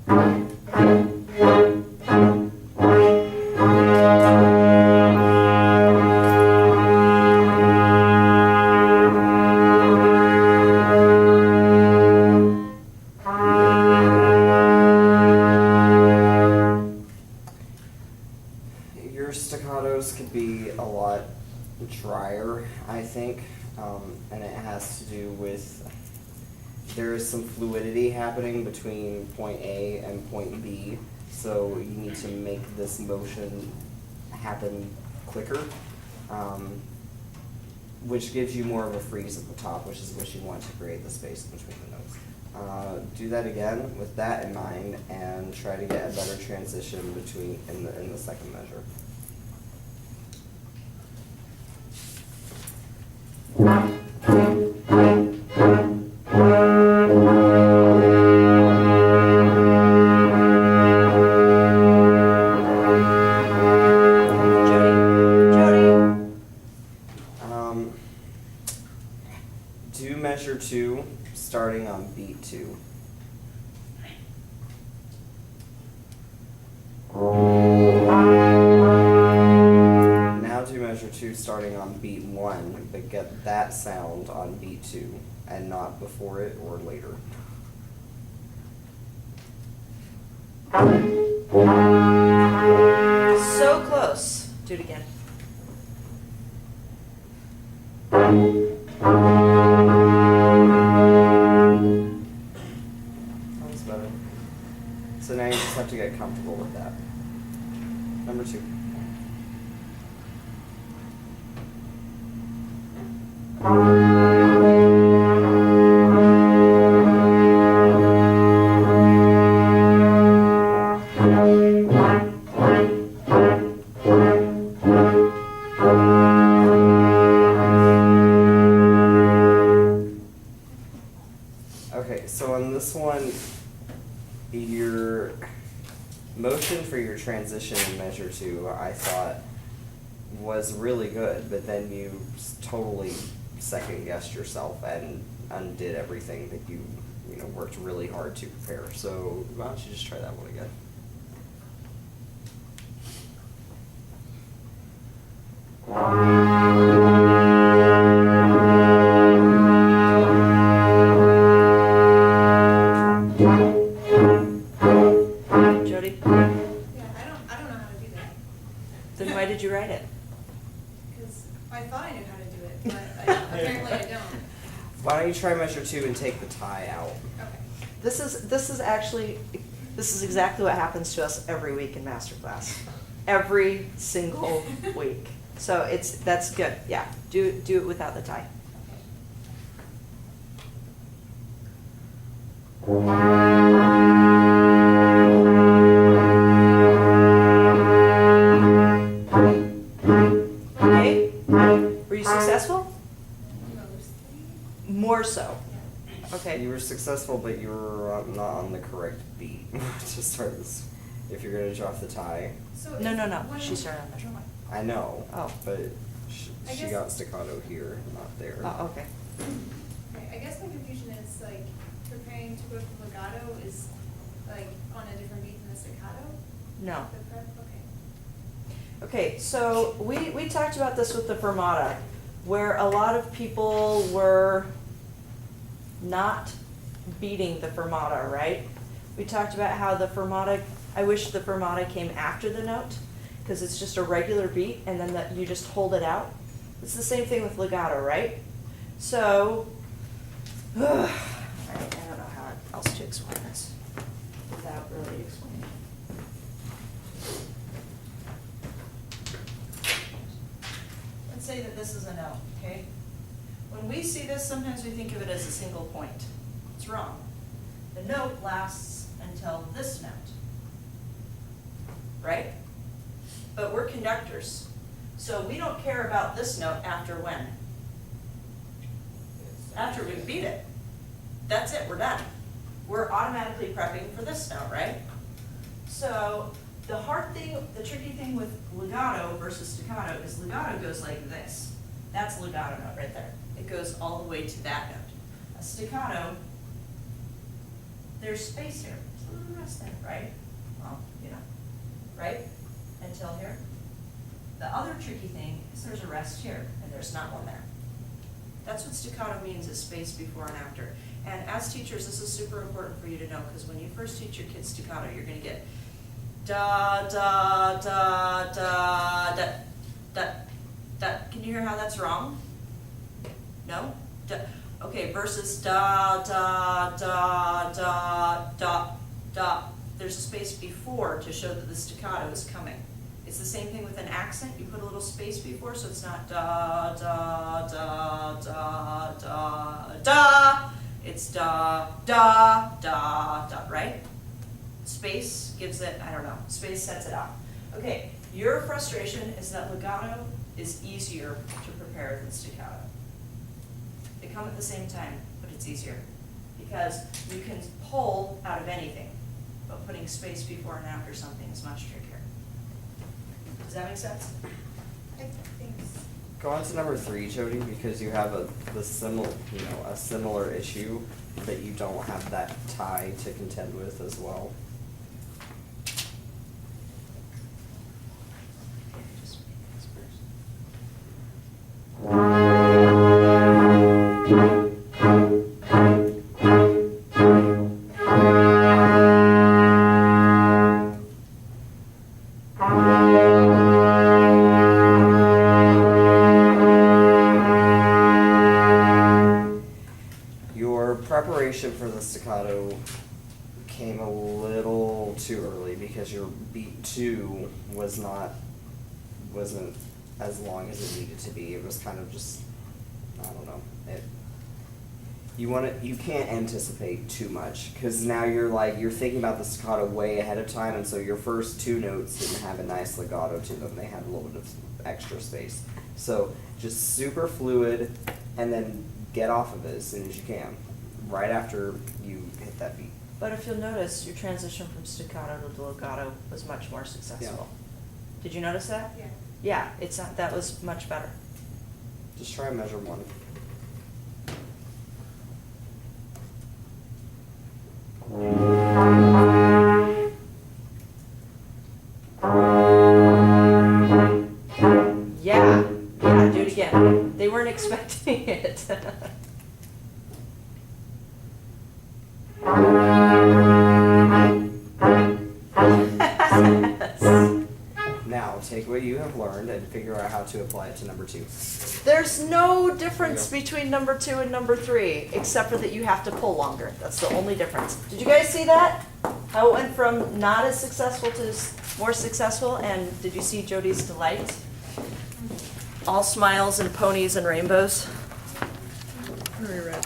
Your staccatos could be a lot drier, I think, and it has to do with there is some fluidity happening between point A and point B, so you need to make this motion happen quicker, which gives you more of a freeze at the top, which is what you want to create the space between the notes. Do that again with that in mind, and try to get a better transition between in the second measure. Do measure 2, starting on beat 2. Now do measure 2, starting on beat 1, but get that sound on beat 2, and not before it or later. So close. Do it again. Sounds better. So now you just have to get comfortable with that. Number 2. Okay, so on this one, your motion for your transition in measure 2, I thought was really good, but then you totally second guessed yourself and undid everything that you worked really hard to prepare. So why don't you just try that one again? Jody? Yeah, I don't know how to do that. Then why did you write it? Because I thought I knew how to do it, but apparently I don't. Why don't you try measure 2 and take the tie out? Okay. This is exactly what happens to us every week in master class. Every single week. So that's good. Yeah. Do it without the tie. Okay? Were you successful? Mostly. More so. Yeah. Okay. You were successful, but you were not on the correct beat to start this. If you're going to drop the tie. So No. when- She started on measure 1. I know, Oh. but I she guess- got staccato here, not there. Oh, okay. Okay, I guess my confusion is like preparing to go to legato is like on a different beat than the staccato? No. The prep? Okay. Okay, so we talked about this with the fermata, where a lot of people were not beating the fermata, right? We talked about how the fermata, I wish the fermata came after the note, because it's just a regular beat, and then you just hold it out. It's the same thing with legato, right? So, I don't know how else to explain this without really explaining. Let's say that this is a note, okay? When we see this, sometimes we think of it as a single point. It's wrong. The note lasts until this note, right? But we're conductors, so we don't care about this note after when? After we beat it. That's it, we're done. We're automatically prepping for this note, right? So the hard thing, the tricky thing with legato versus staccato is legato goes like this. That's legato note right there. It goes all the way to that note. A staccato, there's space here, there's a little rest there, right? Well, you know, right? Until here. The other tricky thing is there's a rest here, and there's not one there. That's what staccato means, is space before and after. And as teachers, this is super important for you to know, because when you first teach your kids staccato, you're gonna get da, da, da, da, da, da, da. Can you hear how that's wrong? No? Da. Okay, versus da, da, da, da, da, da. There's a space before to show that the staccato is coming. It's the same thing with an accent. You put a little space before, so it's not da, da, da, da, da, da. It's da, da, da, da, right? Space gives it, I don't know, space sets it up. Okay, your frustration is that legato is easier to prepare than staccato. They come at the same time, but it's easier because you can pull out of anything, but putting space before and after something is much trickier. Does that make sense? I think so. Go on to number 3, Jody, because you have a similar issue that you don't have that tie to contend with as well. Your preparation for the staccato came a little too early because your beat 2 wasn't as long as it needed to be. It was kind of just, I don't know. You can't anticipate too much because now you're thinking about the staccato way ahead of time, and so your first 2 notes didn't have a nice legato to them. They had a little bit of extra space. So just super fluid, and then get off of it as soon as you can, right after you hit that beat. But if you'll notice, your transition from staccato to legato was much more successful. Did you notice that? Yeah. Yeah, that was much better. Just try and measure 1. Yeah, do it again. They weren't expecting it. Now, take what you have learned and figure out how to apply it to number 2. There's no difference between number 2 and number 3, except for that you have to pull longer. That's the only difference. Did you guys see that? How it went from not as successful to more successful, and did you see Jody's delight? All smiles and ponies and rainbows. Very red.